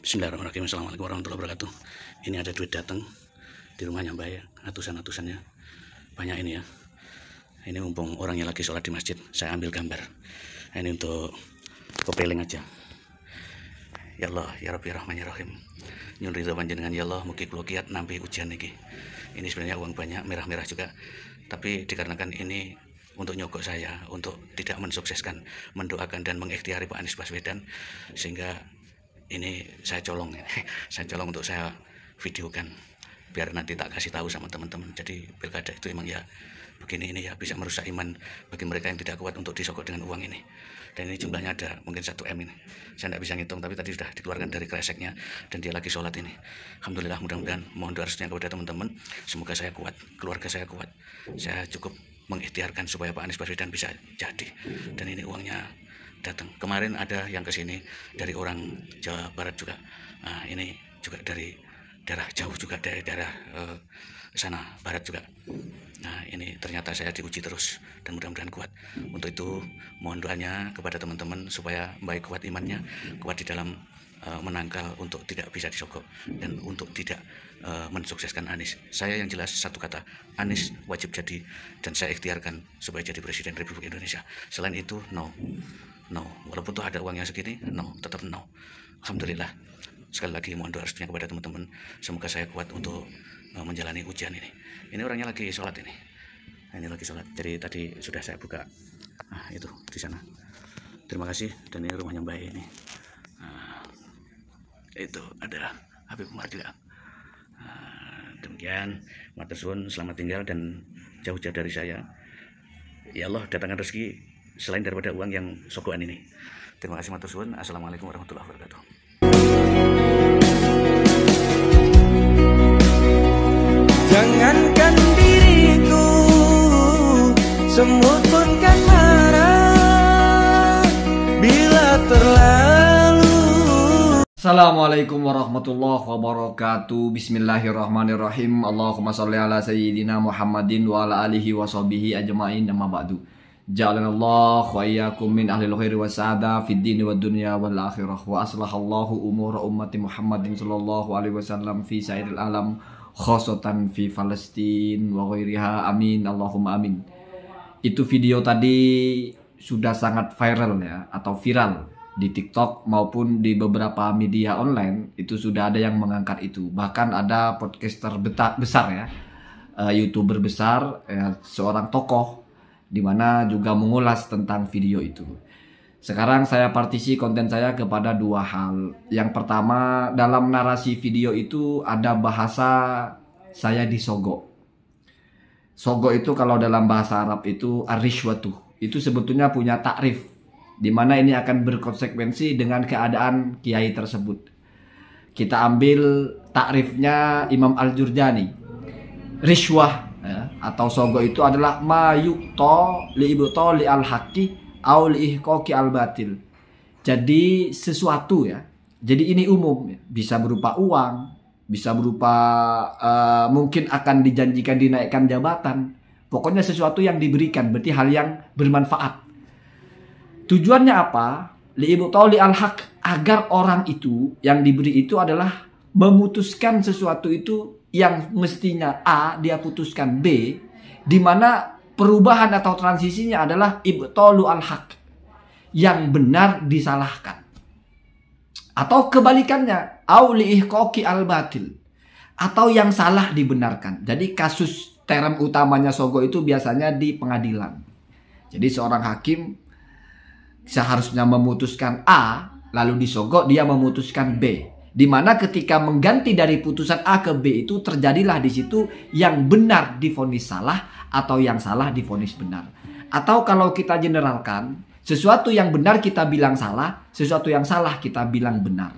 Bismillahirrahmanirrahim. Assalamualaikum warahmatullahi wabarakatuh. Ini ada duit datang di rumahnya Mbak ya, atusan-atusannya banyak ini ya. Ini mumpung orangnya lagi sholat di masjid, saya ambil gambar. Ini untuk kepeling aja. Ya Allah, ya Rabbi Rahman ya Rahim. Nyun ridho panjenengan ya Allah, mugi kula kiat nampi ujian niki. Ini sebenarnya uang banyak, merah-merah juga. Tapi dikarenakan ini untuk nyogok saya, untuk tidak mensukseskan, mendoakan dan mengikhtiari Pak Anies Baswedan, sehingga ini saya colong saya colong untuk saya videokan biar nanti tak kasih tahu sama teman-teman. Jadi pilkada itu emang ya begini, ini ya bisa merusak iman bagi mereka yang tidak kuat untuk disogok dengan uang ini. Dan ini jumlahnya ada mungkin 1 M ini, saya tidak bisa ngitung, tapi tadi sudah dikeluarkan dari kreseknya dan dia lagi sholat ini. Alhamdulillah, mudah-mudahan mohon doa restunya kepada teman-teman, semoga saya kuat, keluarga saya kuat, saya cukup mengikhtiarkan supaya Pak Anies Baswedan bisa jadi. Dan ini uangnya datang. Kemarin ada yang kesini dari orang Jawa Barat juga. Nah, ini juga dari daerah jauh juga, dari daerah sana barat juga. Nah, ini ternyata saya diuji terus dan mudah-mudahan kuat. Untuk itu mohon doanya kepada teman-teman supaya baik kuat imannya, kuat di dalam menangkal untuk tidak bisa disogok dan untuk tidak mensukseskan Anies. Saya yang jelas satu kata, Anies wajib jadi dan saya ikhtiarkan supaya jadi Presiden Republik Indonesia. Selain itu no, walaupun tuh ada uangnya segini, no, tetap no. Alhamdulillah. Sekali lagi mohon doa restunya kepada teman-teman, semoga saya kuat untuk menjalani ujian ini. Ini orangnya lagi sholat ini. Ini lagi sholat. Jadi tadi sudah saya buka. Nah, itu di sana. Terima kasih. Dan ini rumahnya Mbak ini. Nah, itu ada Habib Umar juga. Nah, demikian. Matur suwun, selamat tinggal dan jauh-jauh dari saya. Ya Allah, datangkan rezeki selain daripada uang yang sogokan ini. Terima kasih matur suwun. Assalamualaikum warahmatullahi wabarakatuh. Jangankan diriku, semut pun kan marah bila terlalu. Assalamualaikum warahmatullahi wabarakatuh. Bismillahirrahmanirrahim. Allahumma sholli ala sayyidina Muhammadin wa ala alihi wa sahbihi ajma'in, amma ba'du. Ja'alanallahu wa iyyakum min ahlil khairi wa sa'ada fid dini wad dunya wal akhirah, wa aslahallahu umura ummati Muhammadin sallallahu alaihi wasallam fi sairil alam, khosatan fi Palestin wa ghairiha, amin Allahumma amin. Itu video tadi sudah sangat viral ya, atau viral di TikTok maupun di beberapa media online. Itu sudah ada yang mengangkat itu. Bahkan ada podcaster besar ya, YouTuber besar ya, seorang tokoh di mana juga mengulas tentang video itu. Sekarang saya partisi konten saya kepada 2 hal. Yang pertama, dalam narasi video itu ada bahasa saya disogok. Sogok itu kalau dalam bahasa Arab itu ar-rishwatu. Itu sebetulnya punya takrif, di mana ini akan berkonsekuensi dengan keadaan kiai tersebut. Kita ambil takrifnya Imam Al-Jurjani. Rishwah ya, atau sogok itu adalah ma yuqta li ibta li al-haqqi au li ihqaqi al-batil. Jadi sesuatu ya. Jadi ini umum ya. Bisa berupa uang, bisa berupa mungkin akan dijanjikan dinaikkan jabatan. Pokoknya sesuatu yang diberikan, berarti hal yang bermanfaat. Tujuannya apa? Li ibta li al-haq, agar orang itu yang diberi itu adalah memutuskan sesuatu itu yang mestinya A dia putuskan B, di mana perubahan atau transisinya adalah ibtalu al-haq, yang benar disalahkan. Atau kebalikannya, au li ihqaqi al-batil, atau yang salah dibenarkan. Jadi kasus term utamanya sogok itu biasanya di pengadilan. Jadi seorang hakim seharusnya memutuskan A, lalu disogok dia memutuskan B. Di mana ketika mengganti dari putusan A ke B itu terjadilah di situ yang benar divonis salah atau yang salah divonis benar. Atau kalau kita generalkan, sesuatu yang benar kita bilang salah, sesuatu yang salah kita bilang benar.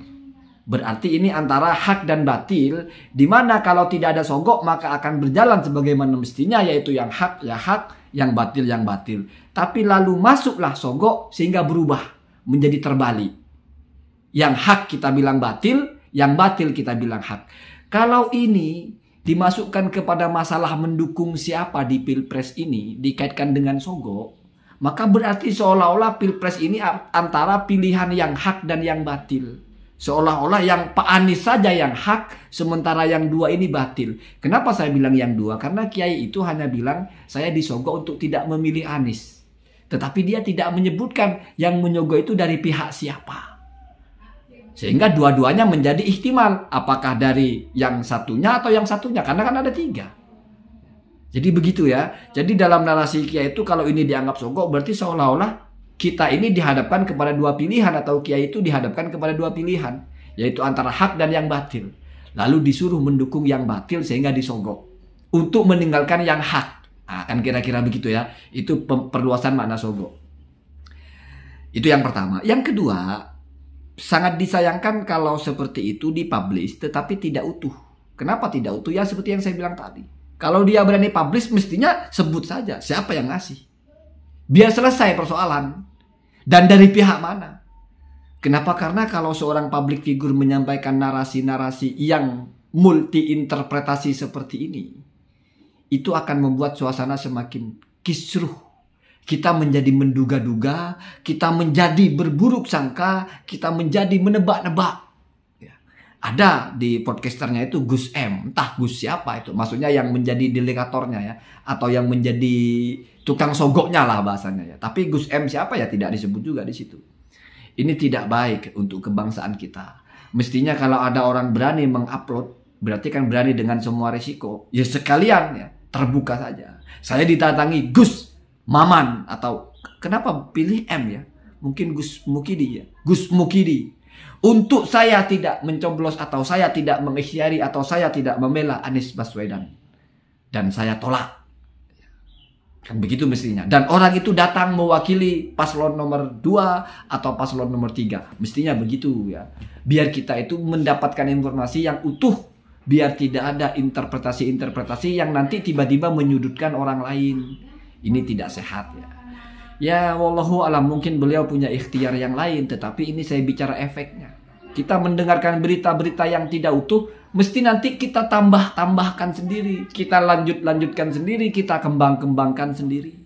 Berarti ini antara hak dan batil, di mana kalau tidak ada sogok maka akan berjalan sebagaimana mestinya, yaitu yang hak ya hak, yang batil yang batil. Tapi lalu masuklah sogok sehingga berubah menjadi terbalik. Yang hak kita bilang batil, yang batil kita bilang hak. Kalau ini dimasukkan kepada masalah mendukung siapa di pilpres ini dikaitkan dengan sogok, maka berarti seolah-olah pilpres ini antara pilihan yang hak dan yang batil. Seolah-olah yang Pak Anies saja yang hak, sementara yang dua ini batil. Kenapa saya bilang yang dua? Karena kiai itu hanya bilang saya disogok untuk tidak memilih Anies. Tetapi dia tidak menyebutkan yang menyogok itu dari pihak siapa. Sehingga dua-duanya menjadi ihtimal. Apakah dari yang satunya atau yang satunya. Karena kan ada 3. Jadi begitu ya. Jadi dalam narasi kiai itu kalau ini dianggap sogok berarti seolah-olah kita ini dihadapkan kepada 2 pilihan atau kiai itu dihadapkan kepada 2 pilihan, yaitu antara hak dan yang batil. Lalu disuruh mendukung yang batil sehingga disogok untuk meninggalkan yang hak. Nah, kan kira-kira begitu ya. Itu perluasan makna sogok. Itu yang pertama. Yang kedua, sangat disayangkan kalau seperti itu dipublish tetapi tidak utuh. Kenapa tidak utuh? Ya seperti yang saya bilang tadi. Kalau dia berani publish mestinya sebut saja siapa yang ngasih. Biar selesai persoalan. Dan dari pihak mana? Kenapa? Karena kalau seorang public figure menyampaikan narasi-narasi yang multi-interpretasi seperti ini, itu akan membuat suasana semakin kisruh. Kita menjadi menduga-duga, kita menjadi berburuk sangka, kita menjadi menebak-nebak. Ya. Ada di podcasternya itu Gus M, entah Gus siapa itu. Maksudnya yang menjadi delegatornya ya, atau yang menjadi tukang sogoknya lah bahasanya ya. Tapi Gus M siapa ya tidak disebut juga di situ. Ini tidak baik untuk kebangsaan kita. Mestinya kalau ada orang berani mengupload, berarti kan berani dengan semua resiko. Ya sekalian ya, terbuka saja. Saya didatangi Gus Maman atau kenapa pilih M ya? Mungkin Gus Mukidi ya. Gus Mukidi. Untuk saya tidak mencoblos atau saya tidak mengikhtiari atau saya tidak membela Anies Baswedan. Dan saya tolak. Kan begitu mestinya. Dan orang itu datang mewakili paslon nomor 2 atau paslon nomor 3. Mestinya begitu ya. Biar kita itu mendapatkan informasi yang utuh. Biar tidak ada interpretasi-interpretasi yang nanti tiba-tiba menyudutkan orang lain. Ini tidak sehat ya. Ya wallahu alam, mungkin beliau punya ikhtiar yang lain. Tetapi ini saya bicara efeknya. Kita mendengarkan berita-berita yang tidak utuh. Mesti nanti kita tambahkan sendiri. Kita lanjutkan sendiri. Kita kembangkan sendiri.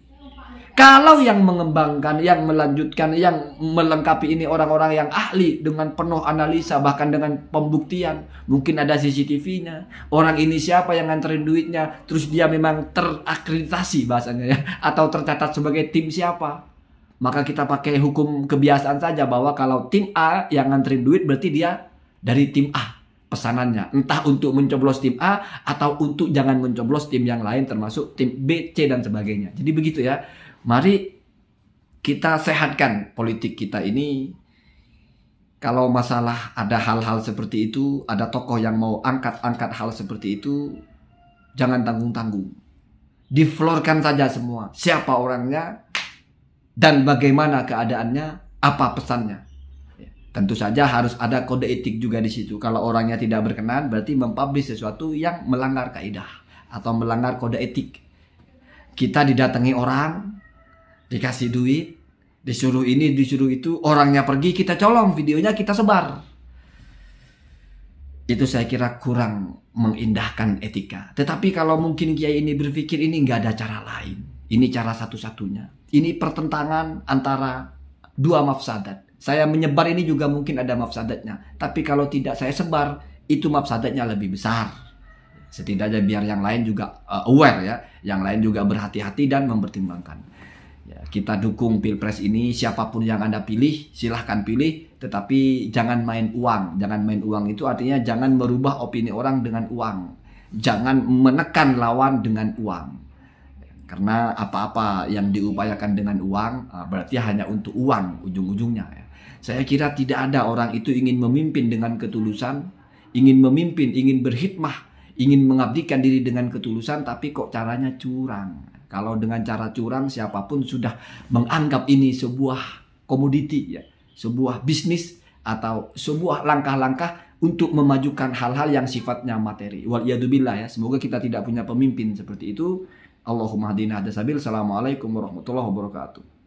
Kalau yang mengembangkan, yang melanjutkan, yang melengkapi ini orang-orang yang ahli dengan penuh analisa, bahkan dengan pembuktian. Mungkin ada CCTV-nya. Orang ini siapa yang nganterin duitnya. Terus dia memang terakreditasi bahasanya ya. Atau tercatat sebagai tim siapa. Maka kita pakai hukum kebiasaan saja bahwa kalau tim A yang nganterin duit berarti dia dari tim A. Pesanannya entah untuk mencoblos tim A atau untuk jangan mencoblos tim yang lain termasuk tim B, C dan sebagainya. Jadi begitu ya. Mari kita sehatkan politik kita ini. Kalau masalah ada hal-hal seperti itu, ada tokoh yang mau angkat hal seperti itu, jangan tanggung-tanggung. Diflorkan saja semua. Siapa orangnya dan bagaimana keadaannya, apa pesannya. Tentu saja harus ada kode etik juga di situ. Kalau orangnya tidak berkenan, berarti mempublish sesuatu yang melanggar kaidah atau melanggar kode etik. Kita didatangi orang, dikasih duit, disuruh ini, disuruh itu, orangnya pergi, kita colong videonya, kita sebar. Itu saya kira kurang mengindahkan etika. Tetapi kalau mungkin kiai ini berpikir ini nggak ada cara lain, ini cara satu-satunya. Ini pertentangan antara 2 mafsadat. Saya menyebar ini juga mungkin ada mafsadatnya. Tapi kalau tidak saya sebar, itu mafsadatnya lebih besar. Setidaknya biar yang lain juga aware ya. Yang lain juga berhati-hati dan mempertimbangkan. Ya, kita dukung Pilpres ini. Siapapun yang Anda pilih, silahkan pilih. Tetapi jangan main uang. Jangan main uang itu artinya jangan merubah opini orang dengan uang. Jangan menekan lawan dengan uang. Karena apa-apa yang diupayakan dengan uang berarti hanya untuk uang ujung-ujungnya ya. Saya kira tidak ada orang itu ingin memimpin dengan ketulusan, ingin memimpin, ingin berkhidmah, ingin mengabdikan diri dengan ketulusan, tapi kok caranya curang. Kalau dengan cara curang, siapapun sudah menganggap ini sebuah komoditi ya, sebuah bisnis atau sebuah langkah-langkah untuk memajukan hal-hal yang sifatnya materi. Waliyadzubillah ya, semoga kita tidak punya pemimpin seperti itu. Allahumma hadina hadasabil. Assalamualaikum warahmatullahi wabarakatuh.